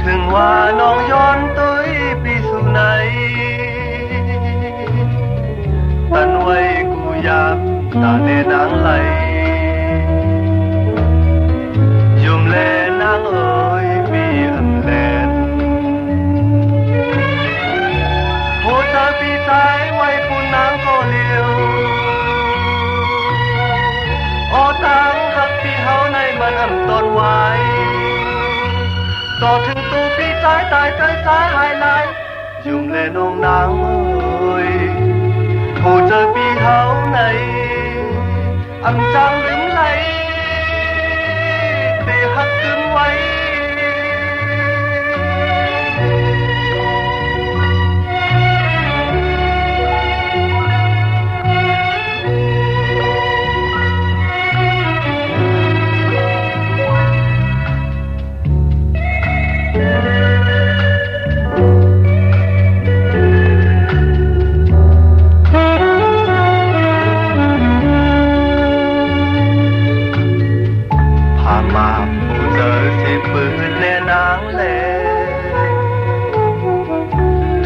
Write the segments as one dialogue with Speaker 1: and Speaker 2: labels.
Speaker 1: ถึงว่าน้องย้อนตุ้ยปีสู่ไหนตันไว้กูยามตาเนนางไหลยุ่มแลนางเอ๋ยปีอันแลนโหเธอปีสายไว้ปุ่นนางก็เลี้ยวโอตังหักพี่เฮาในมันอำตนไว้ต่อถึงตู้พี่สายตายใจสายหายไหลยุ่มแลน้องนางเอ๋ยโหเจอปีเฮาในอำจังลืมไหลเตะหักกึมไว้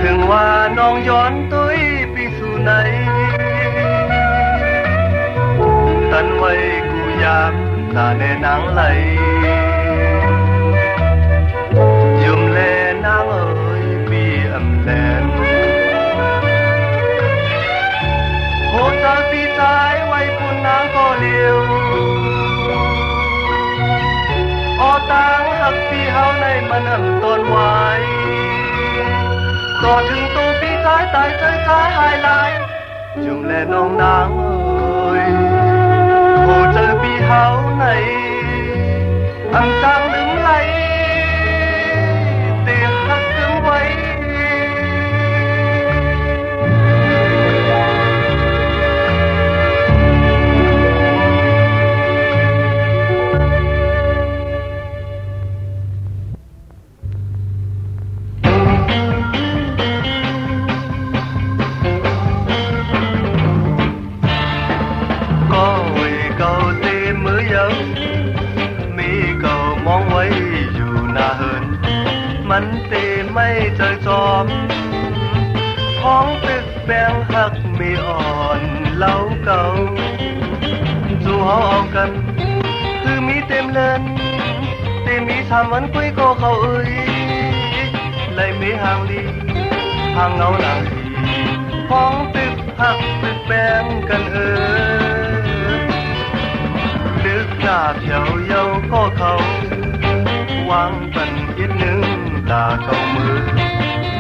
Speaker 1: ถึงว่าน้องย้อนตุ้ยปีสู่ไหนตันไว้กูยามตาแน่นางไหลยุ่มแลนางเอ๋ยปีอำแลนโหตาปีสายไว้ปุ่นนางก็เลี้ยวออตังหักพี่เฮาในมันอำตนไว้ต่อถึงตู้พี่สายตายใจสายหายไหลยุ่งแลน้องนางเอ๋ยโหเจอพี่เฮาในอำจังลืมไหลเตะหักกึมไว้มันเตไม่เจอจอมท้องตึกแบงหักไม่อ่อนเล่าเก่าจู่เฮาเอากันคือมีเต็มเลินเตมีทำวันคุยก็เขาเอ้ยเลยไม่ห่างลีห่างเงาหลังท้องตึกหักตึกแบงกันลึกหน้าเพียวเยาก็เขาวางปันอีกหนึ่งตาเก่ามือ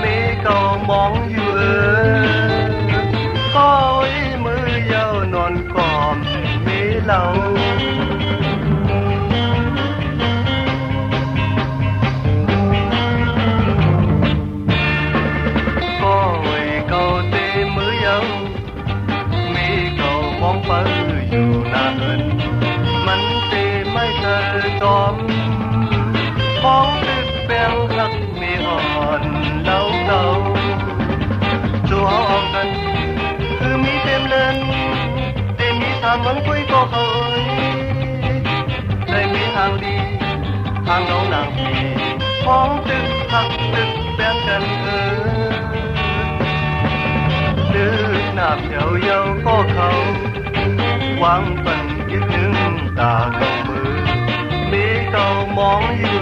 Speaker 1: มีเก่ามองอยู่ก็ไว้มือยาวนอนกอมมีเหล่าก็ไว้เก่าเตมือยาวมีเก่ามองไปอยู่หน้าเอินมันเตไม่เจอจอมท้องตึกแบงหักมีอ่อนเล่าเก่าจู่เฮาเอากันคือมีเต็มเลินเต็มมีทำวันคุยก็เคยได้มีทางดีทางน้องนางพี่ท้องตึกหักตึกแบงกันลึกหน้าเพียวเยาก็เขาวางปันอีกหนึ่งตาเก่ามือมีเก่ามองอยู่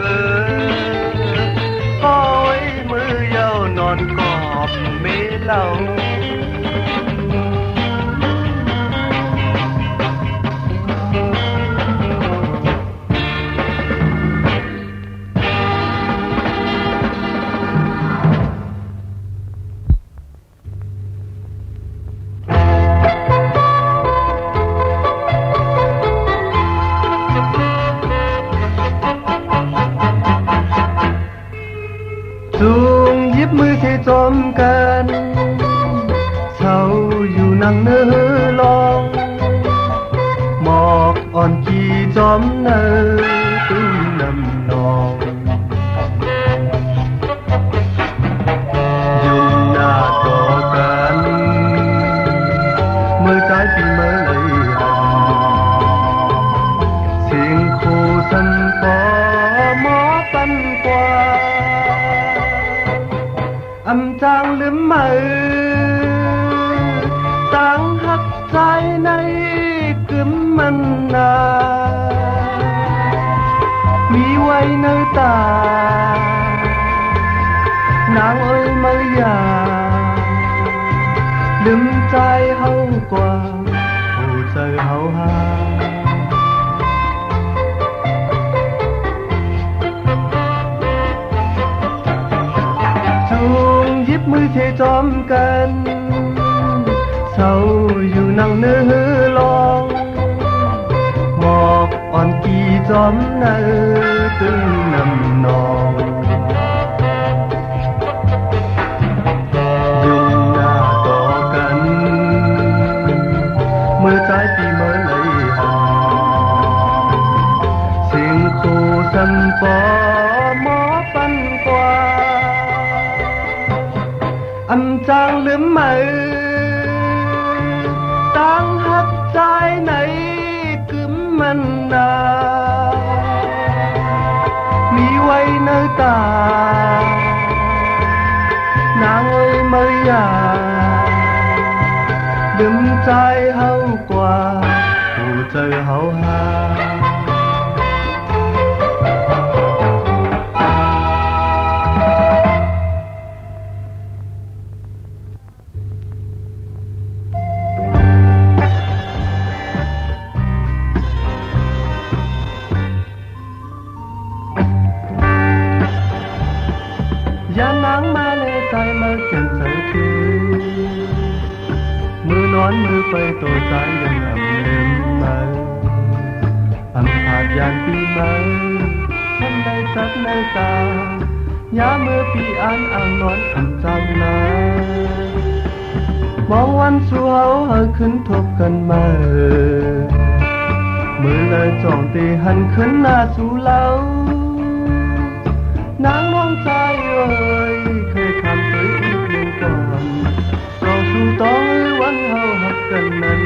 Speaker 1: ก็ไว้มือยาวนอนกอบมีเหล่าจูงยิบมือเทจอมกันเศร้าอยู่นั่งเนื้อลองหมอกอ่อนกี่จอมเนื้อตุ้ยน้ำนองยุ่งหน้าต่อกันมือใจปีเมื่อเลยเสียงโคสันฟอ ลืมมือต่างหักใจในกึมมันนามีไว้ในตานางเอ้ยไม่อยากลืมใจเฮากว่าผู้เจอเฮาหาจูงยิบมือเทจอมกันเศร้าอยู่นั่งเนื้อลองหมอกอ่อนกี่จอมเนื้อตึงนำนองดึงหน้าต่อกันเมื่อใจปีเมื่อเลยหันเสียงคู่สันปอหมอปันกว่าอำจางลืมมือตั้งหักใจในกึมมันนามีไว้ในตานางเอ้ยไม่อยากลืมใจเฮากว่าผู้เจอเฮาหาอย่านางมาเลยใจมาเขียนใส่คืนมือนอนมือไปตัวใจยังอำลืมมาอำผาดยานปีมาฉันได้จับในตายามือปีอ่านอ่างนอนอำจังนามองวันสู่เฮาเฮาขึ้นทบกันมามือเลยจ้องตีหันขึ้นหน้าสู่เล่านางมองใจเอ่ยเคยทำเคยอีกเพียงก่อนเราสู่ต้องวันเฮาหักกันนั้น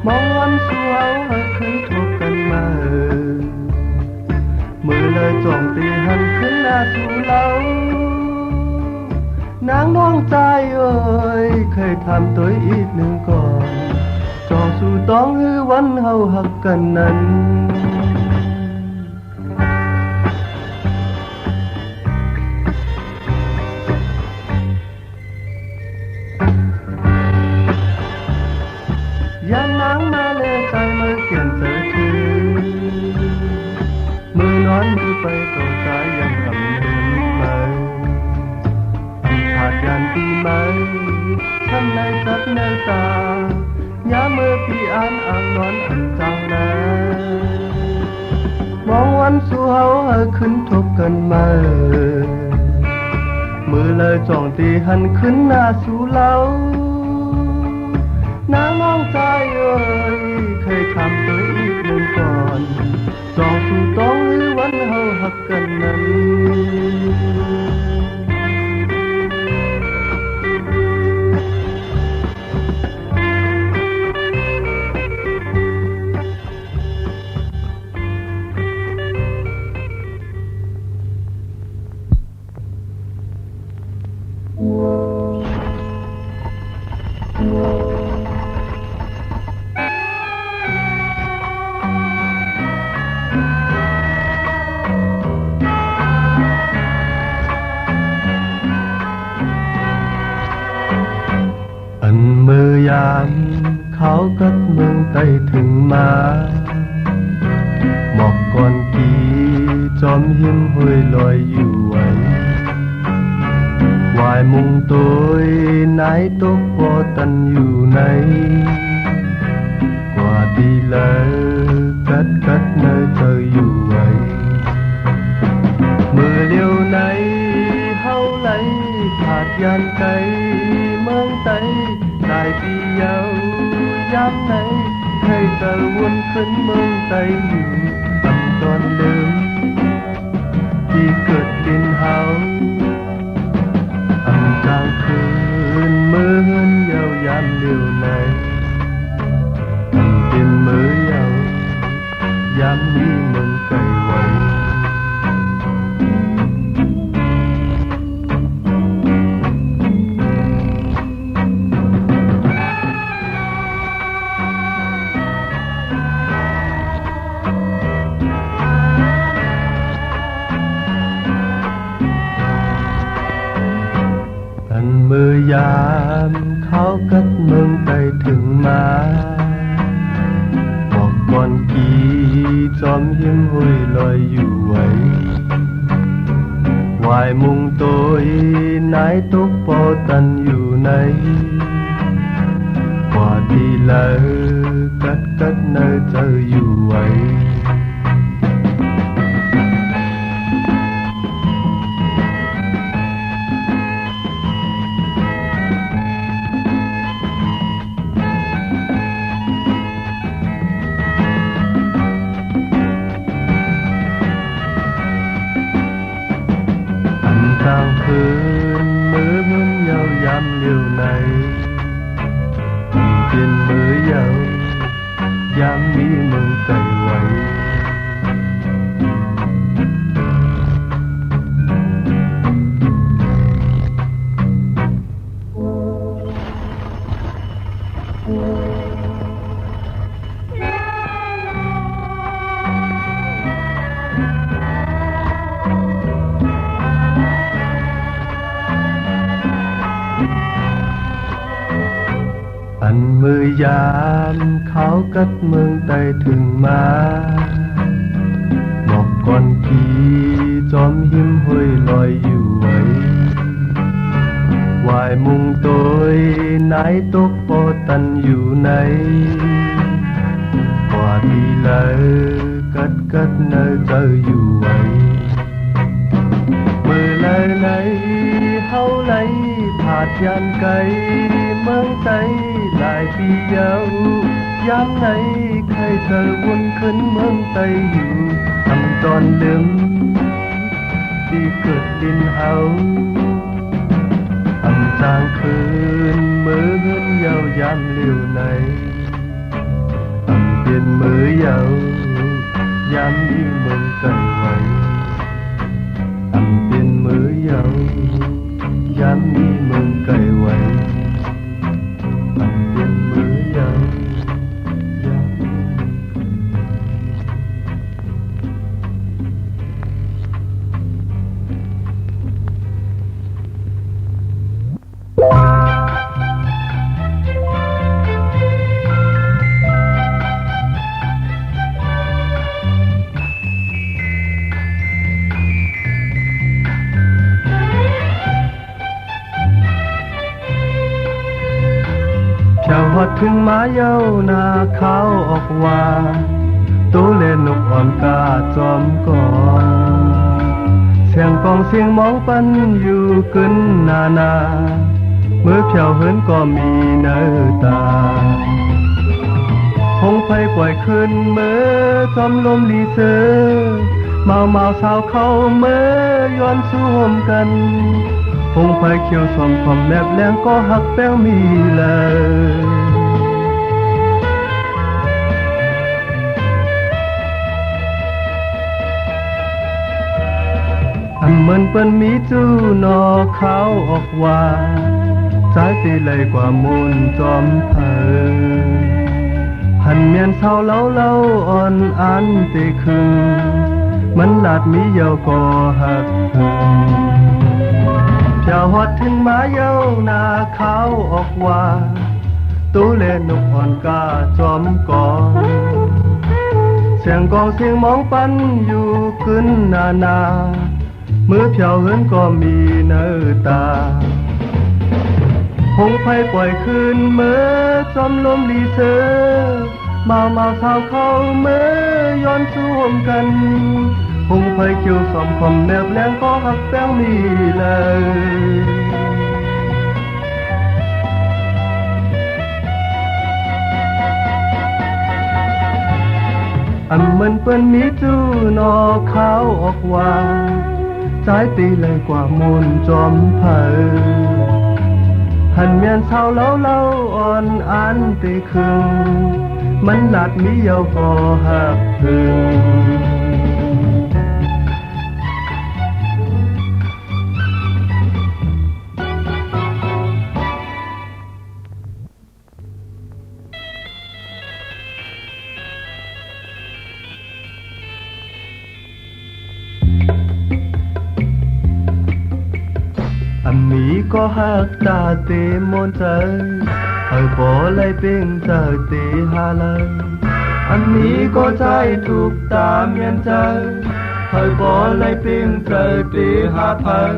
Speaker 1: มองวันสู่เฮาให้ขึ้นทบกันมามือเลยจ้องตีหันขึ้นหน้าสู่เรานางน้องใจเอ่ยเคยทำตัวอีกหนึ่งก่อนจองสู่ต้องให้วันเฮาหักกันนั้นอย่านางมาเลยใจมาเขียนเธอคืนมือนอนมือไปตัวใจยังอำลืมมาอำขาดยานปีไหมทำในจับในตายามือปีอ่านอ่างนอนอำจังนามองวันสู่เฮาให้ขึ้นทบกันมามือเลยจ้องตีหันขึ้นหน้าสู่เล่านางมองใจเอ่ยเคยทำตัวอีกหนึ่งก่อนจองสู่ต้องให้วันเฮาหักกันนั้นอันมือยามเขากัดเมืองใต้ถึงมาหมอกก่อนกี่จอมหิมห้วยลอยอยู่ไว้วายมุงตัวนายตกพอตันอยู่ไหนกว่าดีเลยกัดเนยเธออยู่ไว้มือเลี้ยวไหนเฮาไหลขาดยานไกลเมืองไต้ตายที่เยาวยามไหนให้เธอวนขึ้นเมืองไต้อยู่ตำตอนเดิม เกิดดินเฮาอำกลางคืนมื้อเยาวยามเดียวในเป็นมื้อเยาวยามนี้มึงไกลไว้มือยามเขากัดเมืองไกลถึงมาบอกก่อนกี่จอมยิ้มห้อยลอยอยู่ไว้วายมุงตัวนายตกปอตันอยู่ในกว่าดีเลยกัดเนอเจออยู่ไว้กลางคืนมื้อเยาวยามเลี้ยวในเป็นมื้อเยาวยามมีมึงไกลไว้อันมือยามเขากัดเมืองไต่ถึงมาบอกก่อนกี่จอมหิมห้อยลอยอยู่ไว้วายมุงตัวนายตกปอตันอยู่ในกว่าที่เลยกัดเนอเจออยู่ไว้มือเลยเฮาไหลผาดยันไกลเมืองไต้หลายปียาวยามไหนใครเธอวนขึ้นเมืองไต้อยู่ทำตอนลืมที่เกิดดินเฮาอำจางคืนมื้อเยาวยามเลี้ยวในอำเป็นมื้อเยาวยามนี้เมืองไต้ไว้อำเป็นมื้อเยาวยามนี้เมืองไต้ไว้เป็นมือยาวยามพอถึงมาเย้านาเขาออกว่าตู้เล่นนกอ่อนกาจอมก่อนเสียงกองเสียงมองปันอยู่กึนนามือเพียวเหินก็มีเนื้อตาคงไฟปล่อยขึ้นมือจอมลมลีเสือเมาสาวเข้ามือย้อนสู้ห่มกันคงไฟเขียวสอมความแนบแรงก็หักแป้วมีเลยเหมือนเปิ้นมีจู้นอเขาออกว่าใจตีเลยกว่ามูลจอมเผอหันเมียนเศร้าเล่าอ่อนอันตีคึงมันหลาดมีเยาก็หักหึงเพียวหอดถึงมาเยานาเขาออกว่าตู้เล่นนกอ่อนกาจอมก่อนเสียงกองเสียงมองปันอยู่กึนนามือเพียวเหินก็มีเนื้อตาคงไฟปล่อยคืนเมื่อจอมลมลีเสือมาสาวเข้าเมื่อย้อนสู้ห่มกันคงไฟเขียวสอมคมแนบแรงก็หักแป้งมีเลยอันเหมือนเปิ้นมีจู้นอเขาออกว่าใจ ใจตีเลยกว่ามูลจอมเผยหันเมียนเศร้าเล่าอ่อนอันตีคึงมันหลัดมีเยาก็หักพึงอันนี้ก็หักตาเตมนใจเฮ้ยพอเลยเพ่งใจเตหาเลยอันนี้ก็ใจถูกตาเมียนใจเฮ้ยพอเลยเพ่งใจเตหาภัย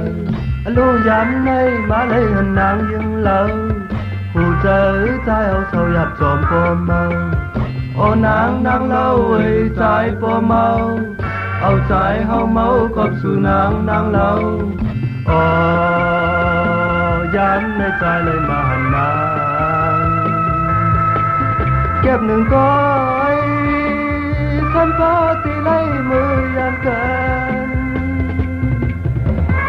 Speaker 1: รู้ย้ำในมาเลยหันนางยังเล่าผู้ใจใจเอาเศร้าหยับจอมปอมเมาโอ้นางเล่าไว้ใจปอมเมาเอาใจเฮาเมากับสู่นางเล่าย้ำในใจเลยมาหันนางเก็บหนึ่งก้อยท่านพ่อตีไล่มือยันกัน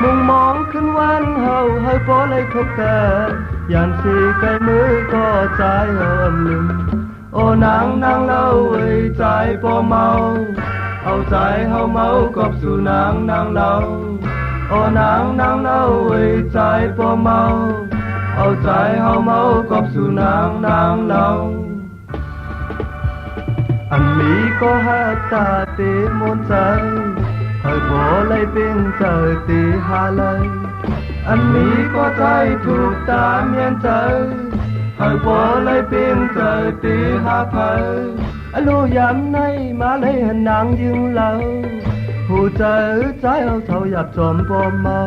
Speaker 1: มุงมองขึ้นวันเฮาให้พ่อเลยทบกันยันสีไกลมือก็ใจเฮาลืมโอ้นางเล่าไว้ใจพ่อเมาเอาใจเฮาเมากับสู่นางเล่าโอ้นางเล่าไว้ใจปอเมาเอาใจเฮาเมากับสู่นางเล่าอันนี้ก็หักตาเตมนใจให้บ่เลยเป็นใจเตหาเลยอันนี้ก็ใจถูกตาเมียนใจให้บ่เลยเป็นใจเตหาภัยรู้ย้ำในมาเลยหันนางยืงเล่าผู้ใจเอาเท่าหยับจอมปอมเมา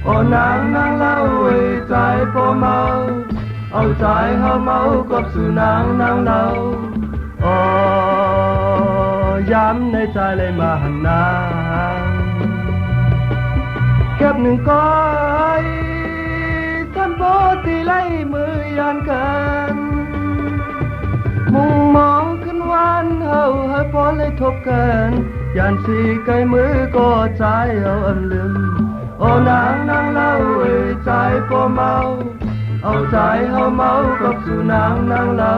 Speaker 1: โอ้นางเล่าไว้ใจปอมเมาเอาใจเฮาเมากับสู่นางเล่าย้ำในใจเลยมาหันนางเก็บหนึ่งก้อยท่านโบตีไล่มือยันกันมุงมองขึ้นวันเฮาให้พอเลยทบกันยันสีไกลมือก็ใจเอาลืมโอ้นางเล่าไว้ใจปอเมาเอาใจเฮาเมากับสู่นางเล่า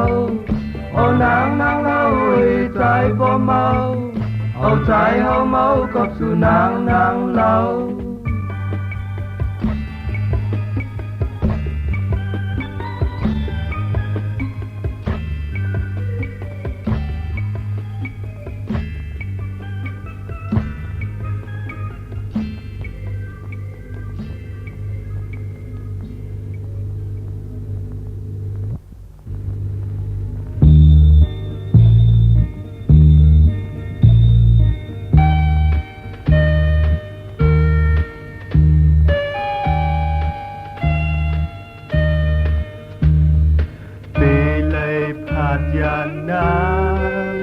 Speaker 1: โอ้นางเล่าไว้ใจปอเมาเอาใจเฮาเมากับสู่นางเล่ายานาง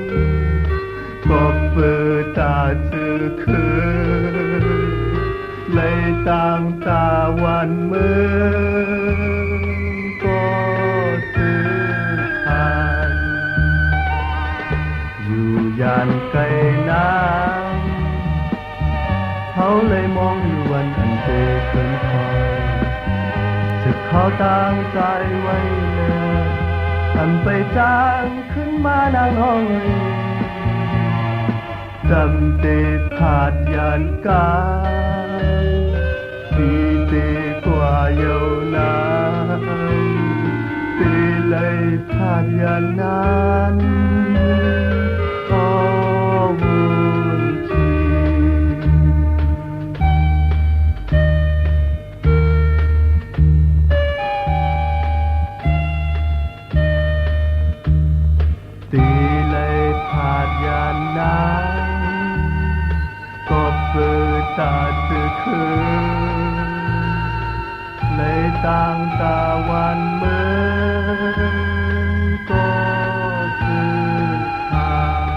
Speaker 1: ก็เปิดตาจือคือเลยต่างตาวันมือก็จือผ่านอยู่ยานไกลน้ำเขาเลยมองอยู่วันอันเกิดเกินคอยจะเขาตั้งใจไว้เลยอันไปจางขึ้นมานางห้องจำเตผาดยานกาดีเตกว่าเยาวนานเตเลยผาดยานนั้นก็วุ่นทีตีเลยผาดยานนั้นก็เปิดตาจือคือเลยต่างตาวันเมื่อก็จือผ่าน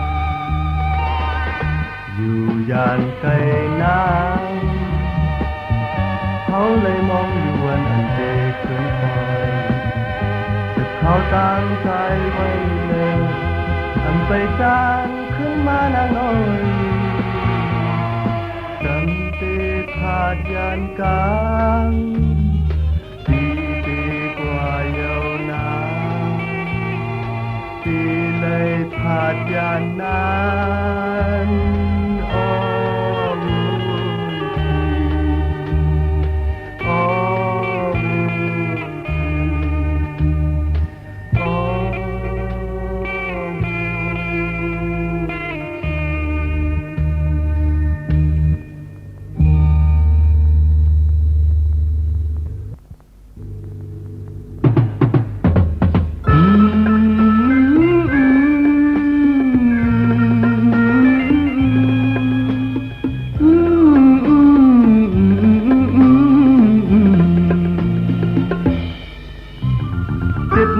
Speaker 1: อยู่อย่างไกลน้ำเขาเลยมองอยู่วันอันเด็กเกินคอยจะเขาตั้งใจไว้เลยอันไปจางขึ้นมานางน้อยจำเตผา ดยานกลางปีกว่ายาวนานปีเลยผาดยานนานอ้อมอ้อมอ้อ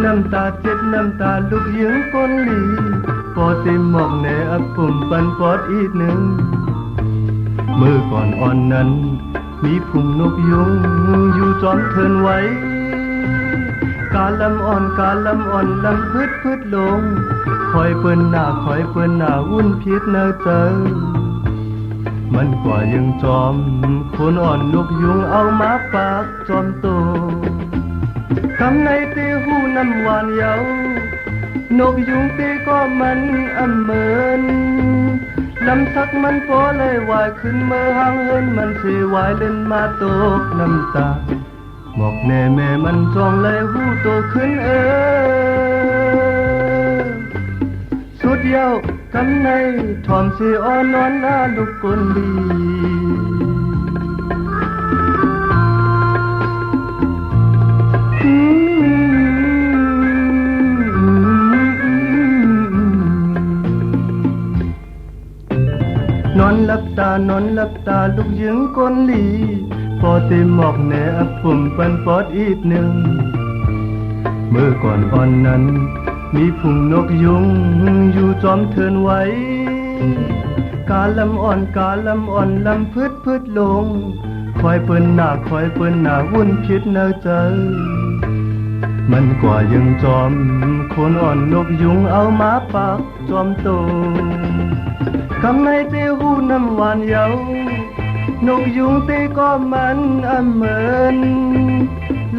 Speaker 1: น้ำตาเจ็บน้ำตาลูกยิงก้นหลีปอเต็มหมอกแหนอับผมปันปอดอีกหนึ่งเมื่อก่อนอ่อนนั้นมีพุ่มนกยุงอยู่จอมเทินไว้กาลำอ่อนลำพืดลงคอยเปิ้นหน้าวุ่นพิษเนอเจอมันกว่ายังจอมคนอ่อนนกยุงเอามาปากจอมโตคำในเตหูน้ำหวานเยาวนกยุงเตก็มันอำเมินลำสักมันโปเลยวายขึ้นเมื่อหางเฮินมันเสวายเล่นมาตกน้ำตาหมอกแน่แม่มันจองเลยหูโตขึ้นสุดเยาว์คำในทอมเสอ่อนนอนลาลูกกลดีนอนหลับตาลูกยิงก้นหลีพอเต็มหมอกแหนอับผมปันปอดอีกหนึ่งเมื่อก่อนอ่อนนั้นมีพุ่งนกยุงอยู่จอมเทินไว้กาลำอ่อนลำพืดลงคอยเปิ้นหน้าวุ่นพิษเนอเจอมันกว่ายังจอมคนอ่อนนกยุงเอามาปากจอมโตคำในเตหูน้ำหวานเยาวนกยุงเตก็มันอำเมิน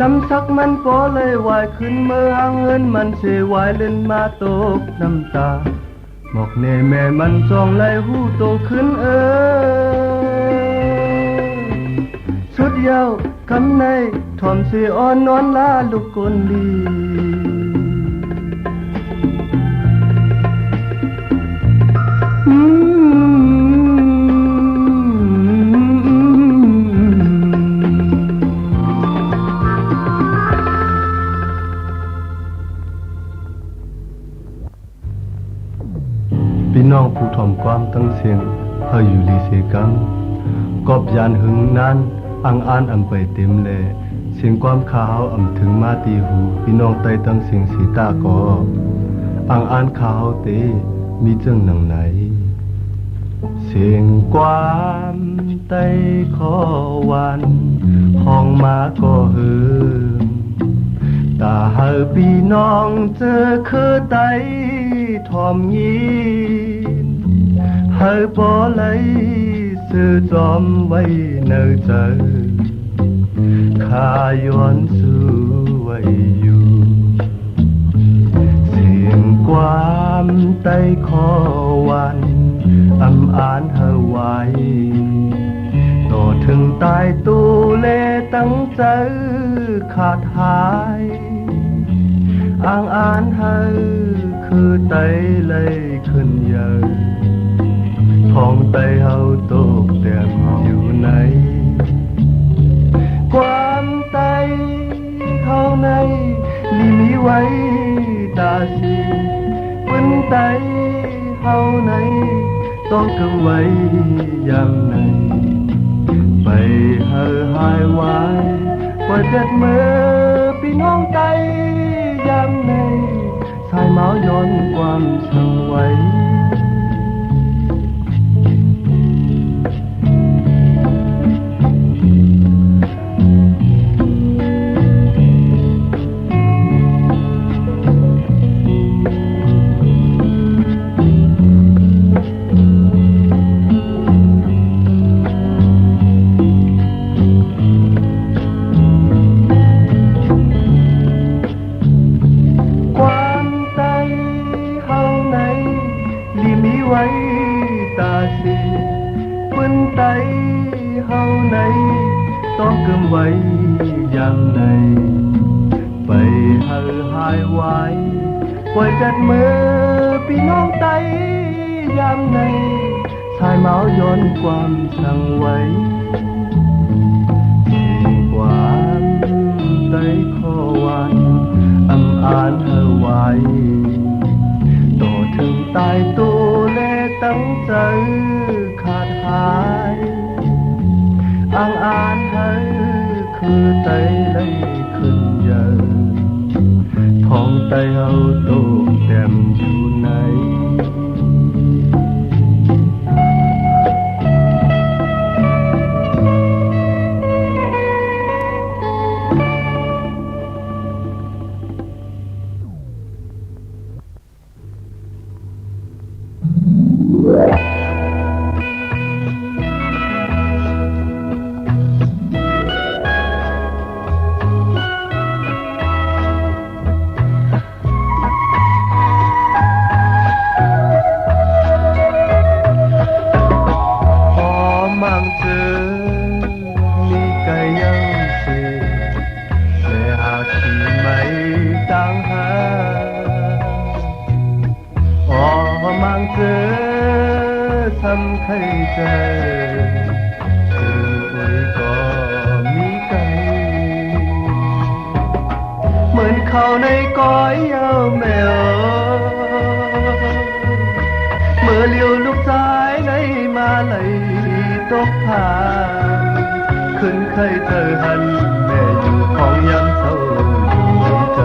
Speaker 1: ลำสักมันโปเลยวายขึ้นเมื่อหางเฮินมันเสวายเล่นมาตกน้ำตาหมอกแน่แม่มันจองไหลหูโตขึ้นสุดเยาว์คำในทอมเสอ่อนนอนลาลูกกลดีพี่น้องผู้ถ่อมความตั้งเสียงเฮาอยู่ลีเสกังกอบยานหึงนั้นอังอ่านอำไปเต็มแลเสียงความขาวอำถึงมาตีหูพี่น้องใต้ตั้งเสียงสีตาก็อังอ่านขาวเตมีจังหนังไหนเสียงความใต้ขอวันห้องมาก็หือตาเฮาพี่น้องเจอคือไตทอมยีนเฮาบ่เลยซื้อจอมไว้เนอเจอข้าย้อนสู้ไว้อยู่เสียงความใต้ขอวันอำอ่านเฮาไว้ต่อถึงตายตู้เลตั้งใจขาดหายอ่านเฮาคือไตเลยขึ้นเยอะท้องไตเฮาตกแต้มอยู่ในความไตเฮาในนี่มีไว้ตาสีปืนไตเฮาในต้องเก็บไว้ยามไหนไปเฮาหายไว้ปล่อยเกิดเมื่อพี่น้องไตยามในสายเมาย้อนความสังไว้ ไว้ตาสีปืนไตเฮาในต้องกึมไว้ยามในไปเฮาหายไว้ปล่อยกันเมื่อพี่น้องไตยามในชายเมาย้อนความสั่งไว้ความใจขอวันอังอ่านเธอไว้ต่อถึงตายตัวและตั้งใจขาดหายอังอ่านเธอคือไตเลยขึ้นเยอะท้องไตเอาโตเต็มอยู่ในใครใจคือไว้ก็มีไกลเหมือนเขาในก้อยเยาแมวเมื่อเลี้ยวลูกชายในมาเลยตกผ่านขึ้นเคยเธอหันแม่อยู่ของยามเศร้าอยู่ใจ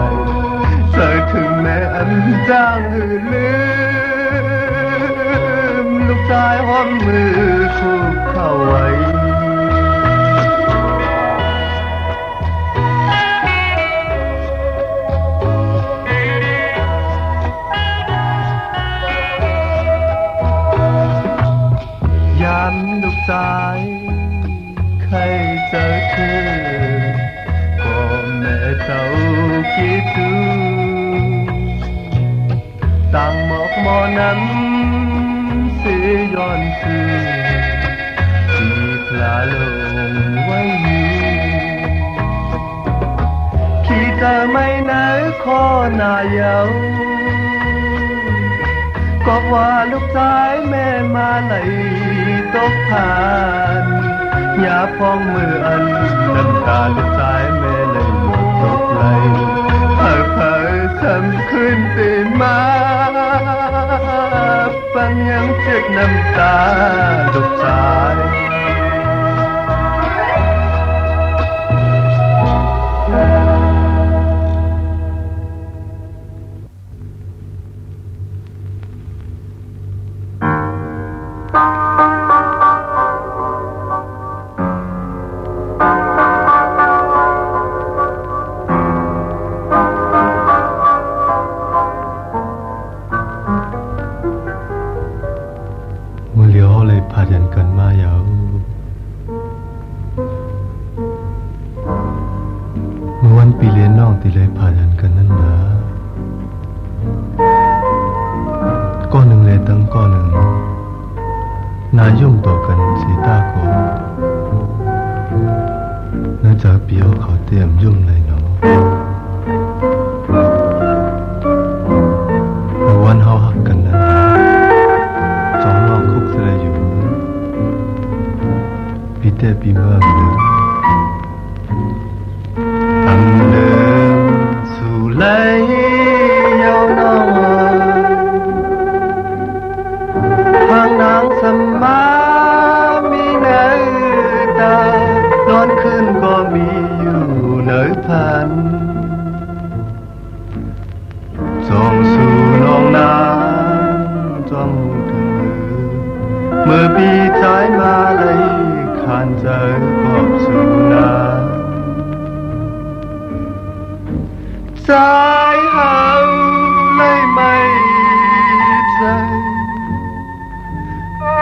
Speaker 1: เธอถึงแม่อันจ้างหือลืมลูกชายหอมมือคุกเข้าไว้ยามลูกชายใครเจอเธอก็แม่เจ้าคิดถึงต่างหมอกหมอนั้นเสียย้อนคืนที่พลาลงไว้อยู่ที่เธอไม่นาขอหน้าเยาก็ว่าลูกชายแม่มาไหลตกผ่านอย่าพ้องมืออันน้ำตาลูกชายแม่เลยหมดตกไหลเผยซ้ำขึ้นตื่นมาฟังยังเจ็บน้ำตาลูกชายผ่านกันมาเยาเมื่อวันปีเลี้ยนน้องตีเลยผ่านกันนั่นนะก้อนหนึ่งเลยตั้งก้อนหนึ่งนายย่มต่อกันสีตาโกน่าจะเปียวเขาเตรียมยุ่มเลยเนาะเมื่อวันเฮาหักกันนั้นจองน้องคุกเสยอยู่ปีเตปีเมื่อเดิมตั้งเดิมสู่ไหลเยาวนองทางนางสมามีเนื้อตานอนคืนก็มีอยู่เนื้อพันจองสู่น้องน้ำจองถึงเมื่อปีท้ายมาเลยขานใจขอบสู่นาใจเฮาเลยไม่ใจ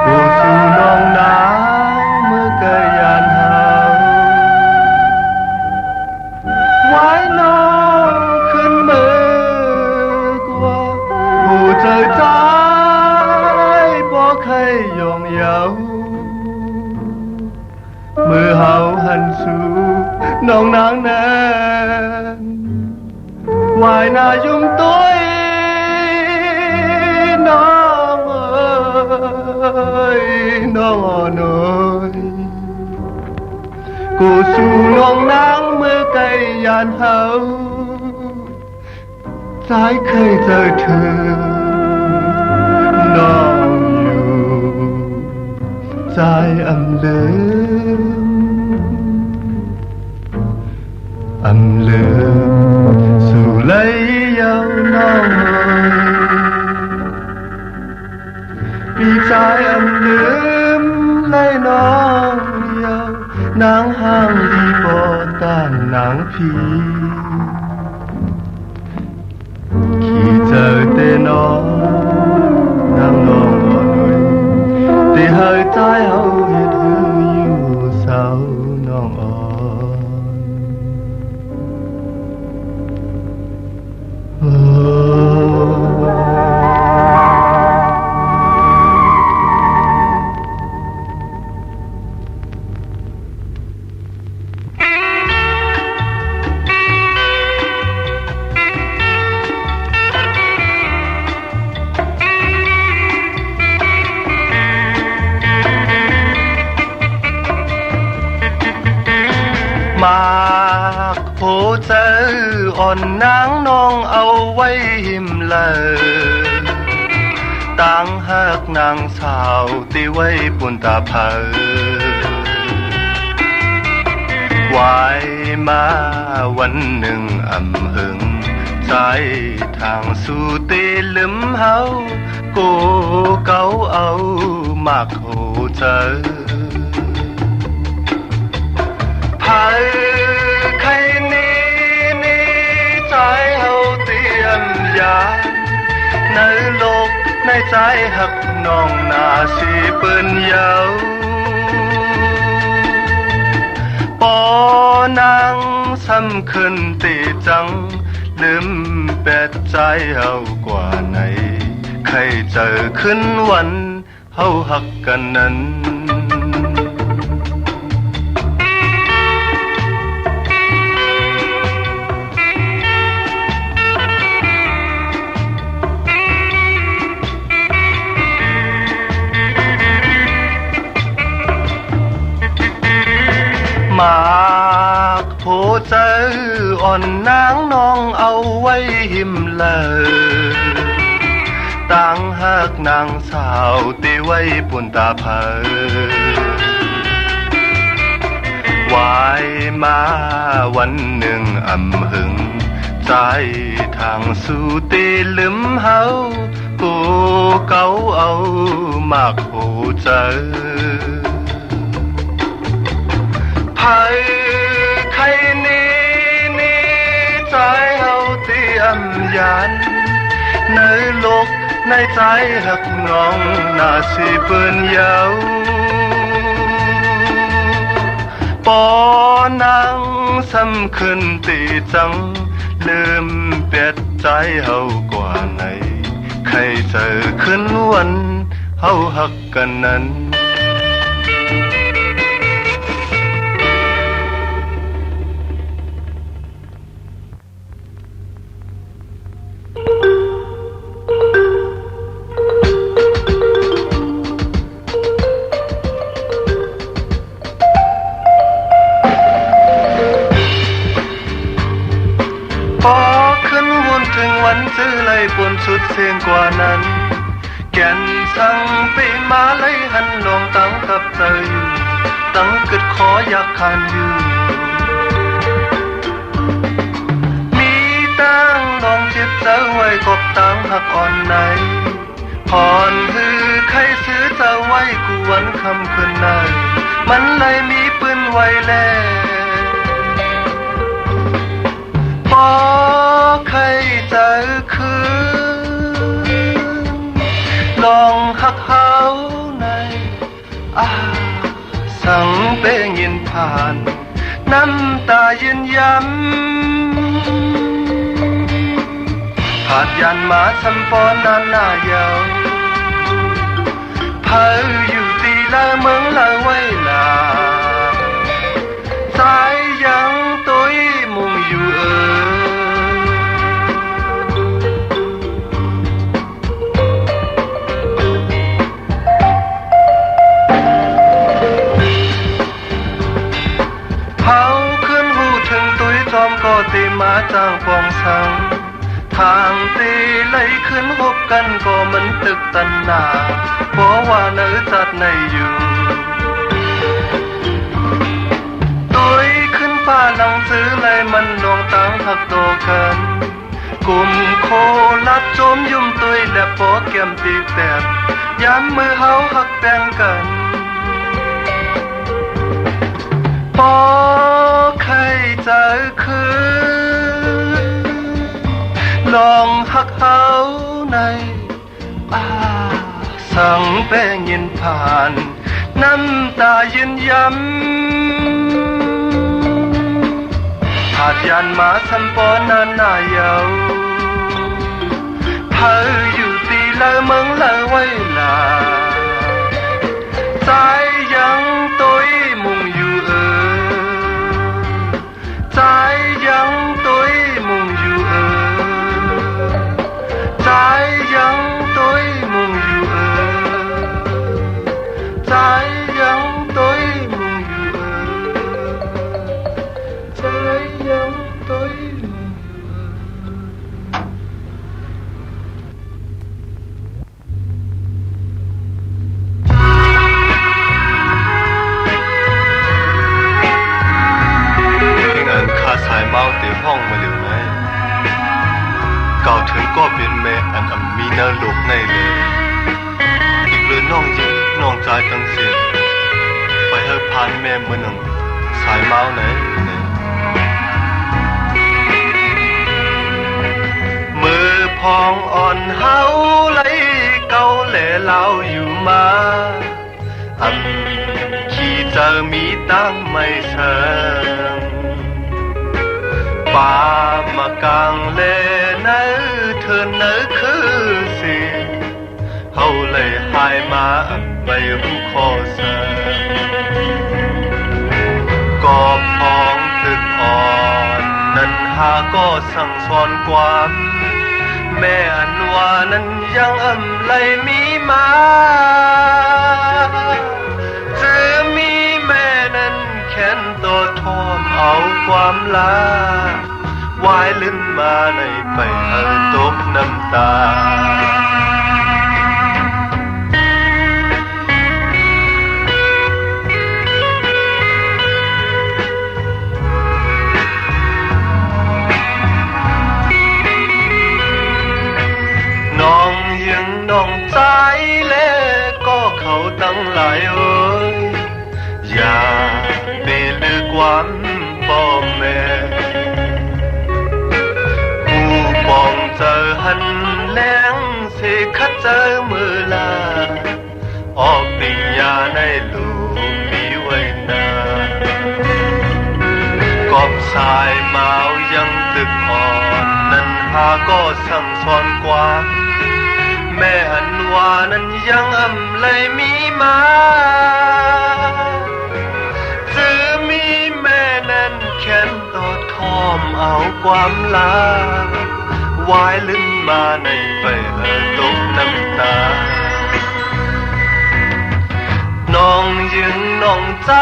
Speaker 1: ผู้สู่น้องน้ำเมื่อเกยยานเฮาไว้น้องขึ้นมือกว่าผู้เจอใจ ยองเยาเมื่อเฮาหันสู่น้องนางแนนวายนายุ่มต้อยน้องเอ้ยน้องอ่อนน้อยกูสู่น้องนางเมื่อไกลยานเฮาสายเคยเจอเธอน้องอยู่ใจอำลืมสู่เลยยาวน้องปีใจอำลืมเลยน้องยาวนางห้างที่บ่ต้านนางผีขี่เจอแต่น้องนางน้องอ่อนแต่หายใจเฮาเฮ็ดให้อยู่เศร้าน้องอ่อนมากโผเจออ่อนนางน้องเอาไว้หิมเลยต่างหักนางสาวตีไว้บนตาเผอไว้มาวันหนึ่งอำหึงใจทางสู่ตีลืมเฮากูเก่าเอามากโหเจอไผใครนี่ใจเฮาเตรียมยาในโลกในใจหักน้องนาสิเปิ้นยาวปอนางสำคัญตีจังลืมแปดใจเฮากว่าไหนใครเจอขึ้นวันเฮาหักกันนั้นมากโผเจออ่อนนางน้องเอาไว้หิมเลยต่างหักนางสาวตีไว้บนตาเผอวายมาวันหนึ่งอำหึงใจทางสู่ตีลืมเฮากูเก่าเอามากโผเจอไผใครนี่ใจเฮาเตรียมยานในโลกในใจหักน้องน่าสิเปิ้นยาวปอนางสำคัญตีจังลืมเปียดใจเฮากว่าไหนใครเจอขึ้นวันเฮาหักกันนั้นวันซื้อเลยบนสุดเสียงกว่านั้นแก่นสั่งไปมาเลยหันลองตั้งกับเธออยู่ตั้งกึดขออยากคานอยู่มีตั้งลองจิบเจอไว้กบตั้งหักอ่อนในผ่อนฮือใครซื้อเจอไว้กูวันคำคืนในมันเลยมีปืนไว้แล้วพอใครเจอคืนลองหักเฮาในสังเปยินผ่านน้ำตายืนย้ำผาดยันมาสัมปอนานหน้ายาวผ เพออยู่ตีละเมืองละไว้ลาสายยังตุ้ยมุงอยู่เฮาขึ้นหูถึงตุ้ยจอมก็ตีมาจางปองสังทางตีไหลขึ้นพบกันก็มันตึกตันหนาเพราะว่าเนื้อจัดในอยู่ตุ้ยขึ้นป่าหลังซื้อเลยมันนองตังหักโตกันกลุ่มโคลัดโจมยุ่มตุ้ยและปอแก้มปีกแตกย้ำมือเฮาหักแบ่งกันปอใครจะคืนลองหักเฮาในป่าสั่งแป้งยินผ่านน้ำตายืนย้ำหาดยันมาสัมปอนานาเยาเพออยู่ตีละเมืองละไว้ลาใจยังตุ้ยมุงอยู่ใจยังตุ้ยมุงอยู่ใจยังตุ้ยมุงอยู่ใจยังตุ้ยมุงอยู่ใจยังตุ้ยมุงสายเมาเตะห้องมาเหลียวไหนเก่าถึงก็เป็นแม่อันมีเนื้อลูกในเลยอีกเลยน้องยิงน้องใจตั้งเสียไปให้พานแม่เมื่อหนึ่งสายเมาไหนมือพองอ่อนเฮาไหลเก่าแหล่เล่าอยู่มาขี่เจอมีตั้งไม่เชิงป่ามากลางเลนเธอเนอคือสิเฮาเลยหายมาไปรู้ข้อเสกอบพองตึกอ่อนนั้นหาก็สั่งสอนความแม่อันว่านั้นยังเลยมีมาจะมีแม่นั้นแค้นตัวทอมเอาความลาวายลิ้นมาในไปตกน้ำตาน้องยังน้องใจเล่ก็เขาตั้งหลายอย่าไปลือความพ่อแม่ปองเจอหันแรงสิคัดเจอมือลาออกปิญญาในลูกมีไว้นากอบสายเมายังตึกอ่อนนั้นหาก็สั่งสอนกว่าแม่อันว่านั้นยังเลยมีมาจะมีแม่นั้นแค้นต่อทอมเอาความลาวายลิ้นมาในไปตกน้ำตาน้องยืนน้องใจ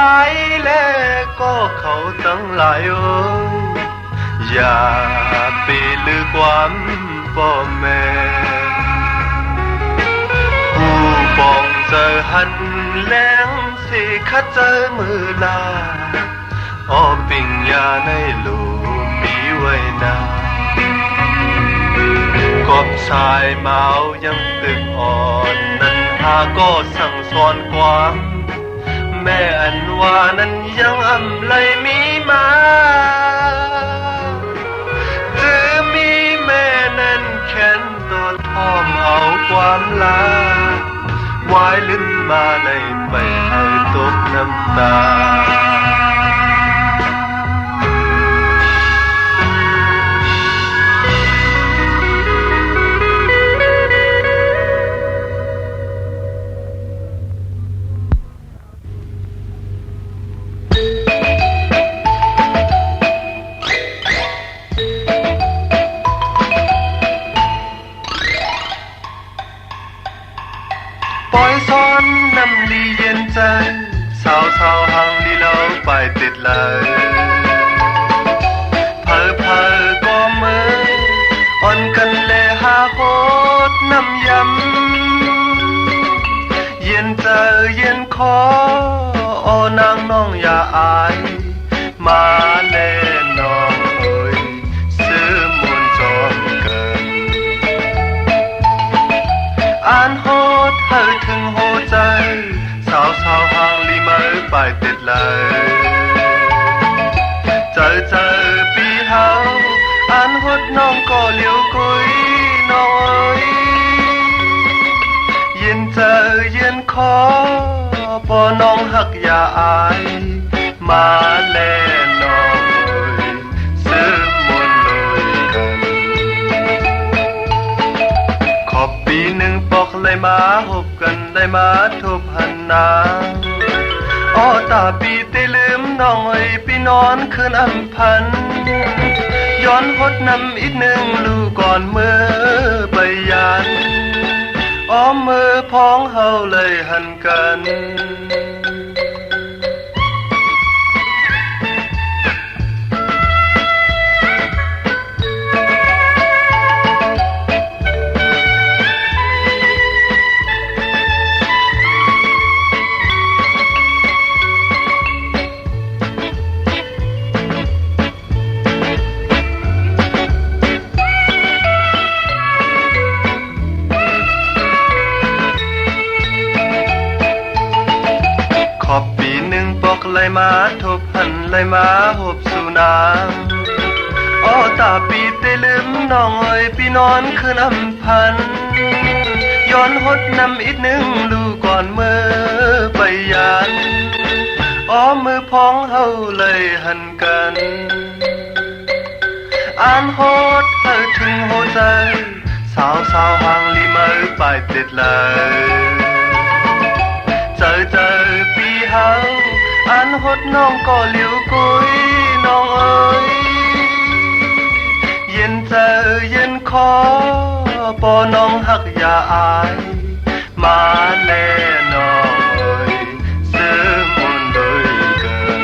Speaker 1: แลก็เขาตั้งหลายอย่าไปลือความพ่อแม่ผู้ปองเจอหันแรงสิคัดเจอมือลาออปิญญาในลูกมีไว้นากอบสายเมายังตึกอ่อนนั้นหาก็สั่งสอนความแม่อันว่านั้นยังเลยมีมาจะมีแม่นั้นแค้นตัวทอมเอาความลาวายลิ้นมาในไปตกน้ำตา
Speaker 2: เ
Speaker 1: ปล่อยซ้อนน้ำลีเย็นใจสาวสาวหังลีเราไปติดเลยเพอก็มืออ่อนกันแลหาโคตรน้ำยำเย็นเจอเย็นคอโอนางน้องอย่าอายมาเล่น้องเอ้ยซื้อมูลจอมเกินอ่านโหดเธอถึงโหใจสาวห่างลีมือไปติดเลยเจอปีเฮาอ่านโหดน้องก็เลี้ยวกุยน้องเอ้ยเย็นเจอเย็นคอพอน้องหักอย่าอายมาแลน้องเอ้ยซื้อมูลเลยกันขอบปีหนึ่งปอกเลยมาหบกันได้มาทุบหันนาอ้อตาปีเตลืมน้องเอ้ยพี่นอนคืนอันพันย้อนหดนำอีกหนึ่งลูกก่อนเมื่อไปยันอ้อมมือพ้องเฮาเลยหันกันขอบปีหนึ่งปอกเลยมาทบหันเลยมาหบสู่นางอ้อตาปีเตลืมน้องเอ้ยพี่นอนคืนอำพันย้อนหดนำอีกหนึ่งลูกก่อนเมื่อไปยันอ้อมือพ้องเฮาเลยหันกันอ่านโหดเธอถึงโหใจสาวห่างลีมือไปติดเลยเจอปีเฮาอ่านหดน้องก็เลี้ยวกุยน้องเอ้ยเย็นเจอเย็นคอปอน้องหักอย่าอายมาแลน้องเอ้ยซื้อมูลเลยเกิน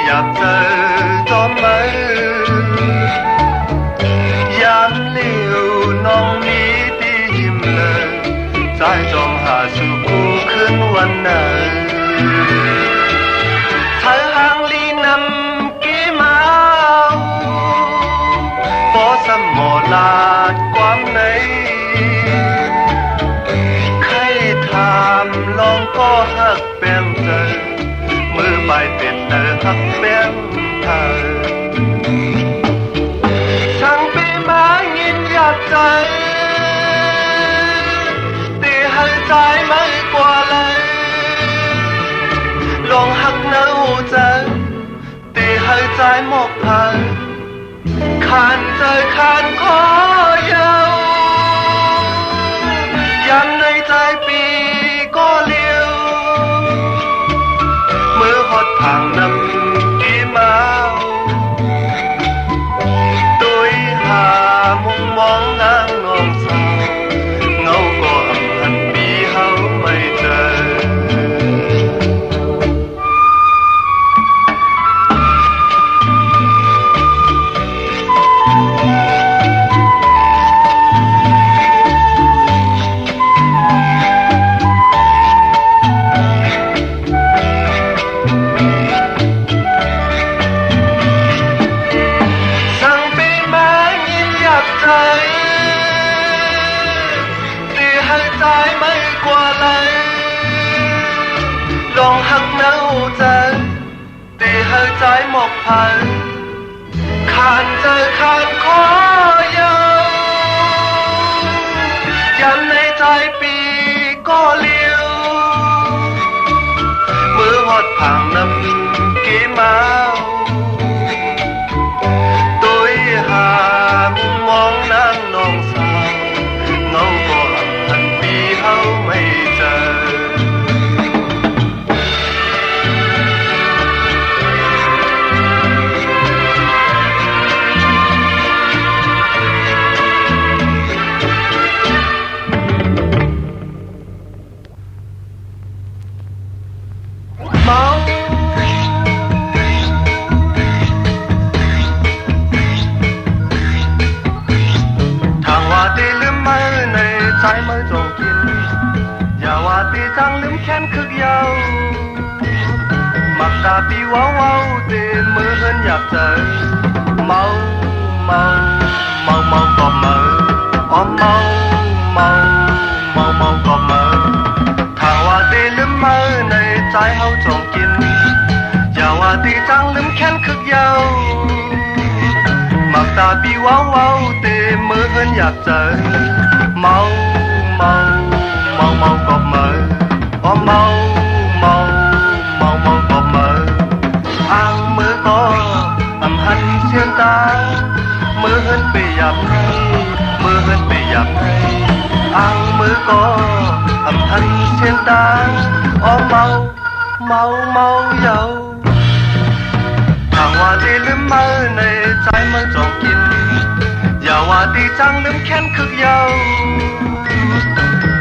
Speaker 1: อยากเจอจอมมือยามเลี้ยวน้องมีดียิ้มเลยใจจอมหาสู่กูขึ้นวันนั้นเธอห่างลีนำกี่มาพอสมโมลาดความในใครถามลองก็หักแป้งเจอมือไปเป็นเธอหักแป้งเธอช่างปีมายินอยากใจตีให้ใจไม่กว่าเลยลองหักเนื้อใจตีให้ใจหมกพันขานใจขานคอยาวยันในใจปีก็เลี้ยวมือหดทางนำกี่มาตุยหามุมมองนางน้องสาวเงาก็อำหันปีเฮาไม่เจอตีให้ใจไม่กว่าเลยลองหักเนื้อใจตีให้ใจหมกพันขานใจขานคอยาวยันในใจปีก็ hàng năm kế máu tôi hà mong nắng non sao ngâu có hành bi hao mây trời máu thằng hoa tê lướm mơ này trái mơ trồng kiênอย่าว่าตีจังลืมแค้นคึกยาวมักตาปีว้าวว้าวเตมือเฮินอยากเจอเมาเมาเมาเมาก็เมาอ๋อเมาเมาเมาเมาก็เมาถ้าว่าตีลืมเมาในใจเฮาจงกินอย่าว่าตีจังลืมแค้นคึกยาวมักตาปีว้าวว้าวเตมือเฮินอยากเจอเมาเมาเมาเมาก็เมาอ๋อเมาเมาเมาเมาก็เมาอ้างมือก็อำหันเสียงตามือเฮินไปยับให้มือเฮินไปยับให้อ้างมือก็อำหันเสียงตาอ๋อเมาเมาเมาเยาทางว่าที่ลืมเมาในใจมันจงกินอย่าว่าที่จังลืมแค้นคึกยาว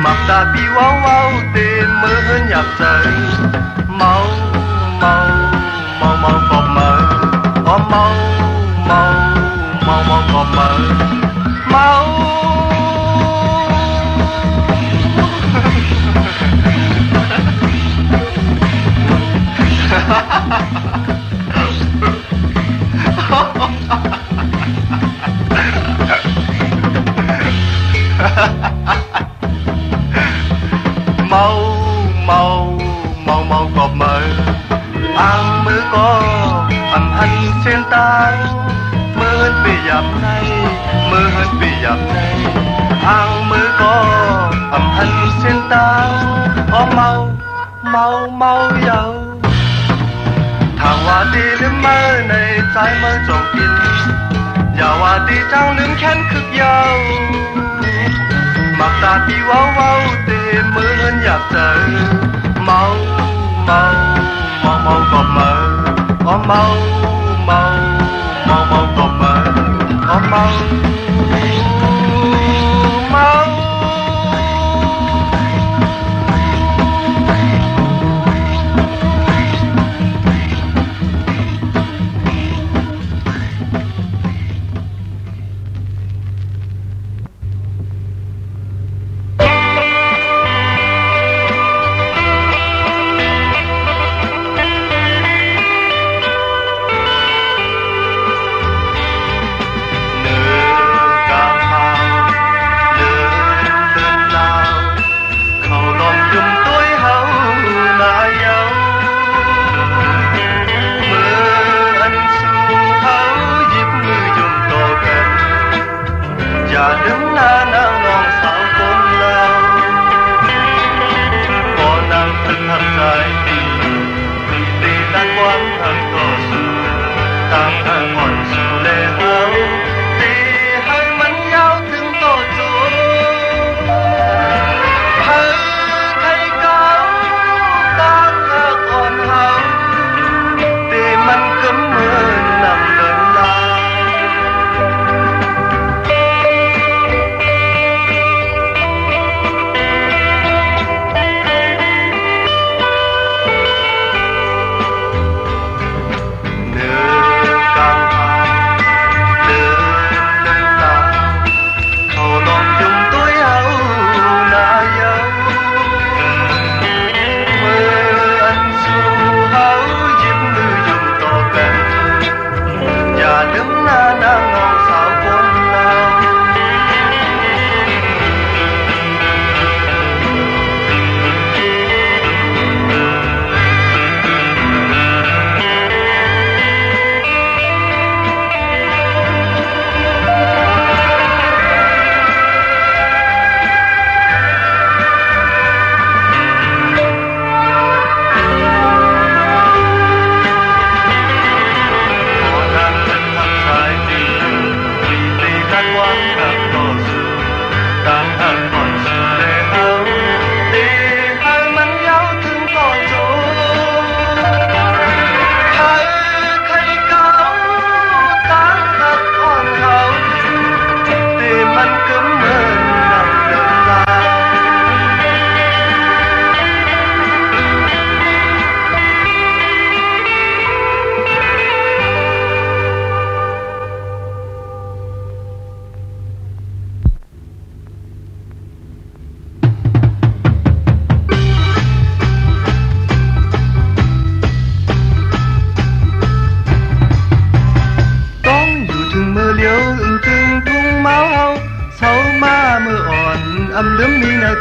Speaker 1: มักตาปีว้าวว้าวเตมือเฮินอยากเจอเมาเมาเมาเมาก็เมาอ๋อเมาเมาเมาเมาก็เมาเมาเมาเมาเมาเมาก็เมาอ้างมือก็อำหันเส้นตายมือเฮินไปยับในมือเฮินไปยับในอ้างมือก็อำหันเส้นตายอ๋อเมาเมาเมาเยาทางว่าดีหรือเมาในใจเมื่อจงกินอย่าว่าดีจังลืมแค้นคึกยาวมักตาปีว้าวว้าวเตมือเฮินอยากเจอเมาเมาเมาเมาก็เมาอ๋อเมาเมาเมาเมาก็เมาอ๋อเมาเมา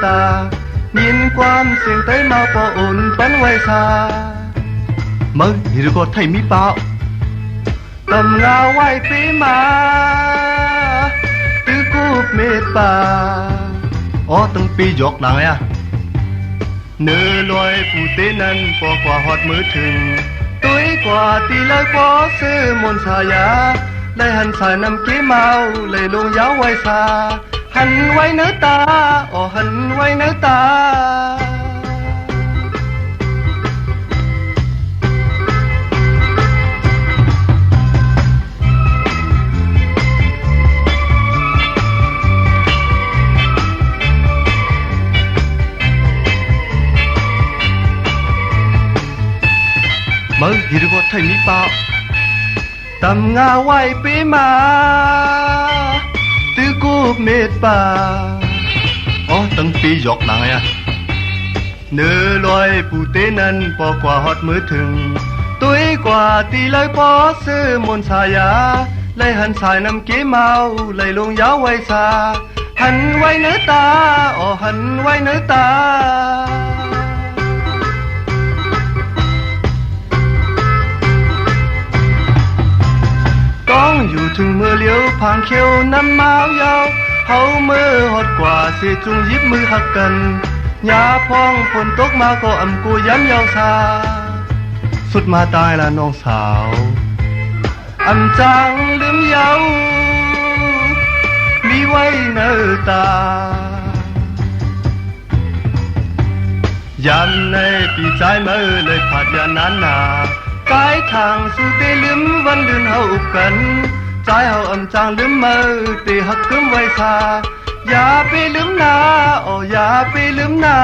Speaker 1: ตายินความเสียงเต้มาปออุ่นปันไว้ซามึงนี่ดูก็ไทยมีเปล่าตำงาไว้ปีมาตื้อกูเมตป่าอ๋อตั้งปีหยอกหลังอ่ะเนื้อลอยผู้เต้นั้นพอกว่าฮอดมือถึงตุ้ยกว่าตีเลยพอซื้อมนสายาได้หันสายน้ำเกี้เมาเลยลงยาวไว้ซาหันไว้เนื้อตาอ๋อหันไว้เนื้อตามึงฮิรุโกะไทยมีเปล่าตำงาไว้ปีมาตื้อกูเมตป่าอ๋อตั้งปีหยอกหลังอ่ะเนื้อลอยผู้เต้นั้นพอกว่าฮอดมือถึงตุ้ยกว่าตีเลยพอซื้อมนสายาเลยหันสายน้ำเกี้เมาเลยลงยาวไว้ซาหันไว้เนื้อตาอ๋อหันไว้เนื้อตาต้องอยู่ถึงมือเลี้ยวผ่านเขียวน้ำมาวยาวเฮามือหดกว่าเสียจุงยิบมือหักกันยาพองฝนตกมาก็อำกูย้ำยาวซาสุดมาตายละน้องสาวอำจังลืมเยามีไว้เนื้อตายามในปีใจมือเลยผาดยานานนากายทางสู่เตลืมวันลืนเฮาอุบกันใจเฮาอำจางลืมมือเตหักกึมไว้ซาอย่าไปลืมนาโอ้อย่าไปลืมนา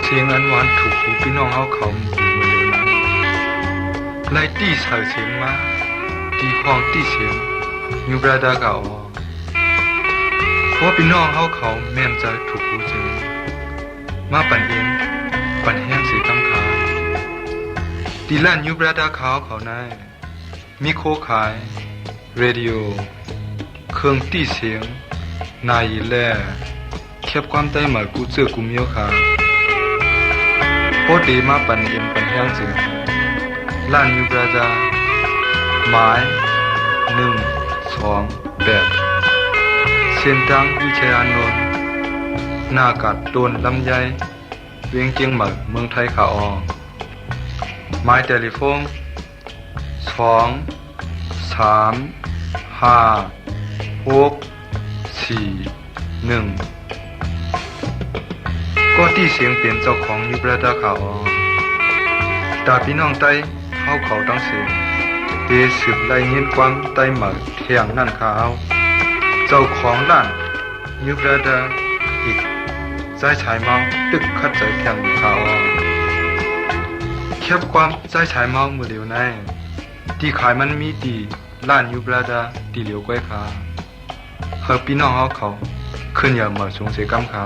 Speaker 2: เสียงอันหวานถูกหูพี่น้องเฮาเขาอยู่มาเลยนะไล่ตี้เสาเสียงมาตีคลองตี้เสียงยูบราดาเก่าเพราะพี่น้องเฮาเขาแม่นใจถูกหูจึงมาปั่นเองปั่นแห้งสีกำขาตีล้านยูบราดาเขาในมีโคขายเรดิโอเครื่องตี้เสียงนายแล่เก็บความใต้หมายกูเจอกูเมียวขาโคดีมาปั่นเอ็มปั่นแห้งจึงล้านยูบราดาหมาย128เส้นทางวิชัยอานนท์หน้ากัดโดนลำไยเวียงเจียงใหม่เมืองไทยขาออกหมายเทลิโฟน2 3 5 6 4 1ก็ที่เสียงเปลี่ยนเจ้าของยูบราดาขาออกตาพี่น้องใต้เข้าเขาตั้งเสียงเตสืบไล่เงินความใต้หมาเทียงนั่นขาวเจ้าของร้านยูบราดาอีกใจฉายเมาตึกคัดใจแข็งขาวแคบความใจฉายเมามือเดียวในที่ขายมันมีตีร้านยูบราดาตีเหลียวก้อยขาเฮาพี่น้องเขาขึ้นอย่ามาสงเสกำขา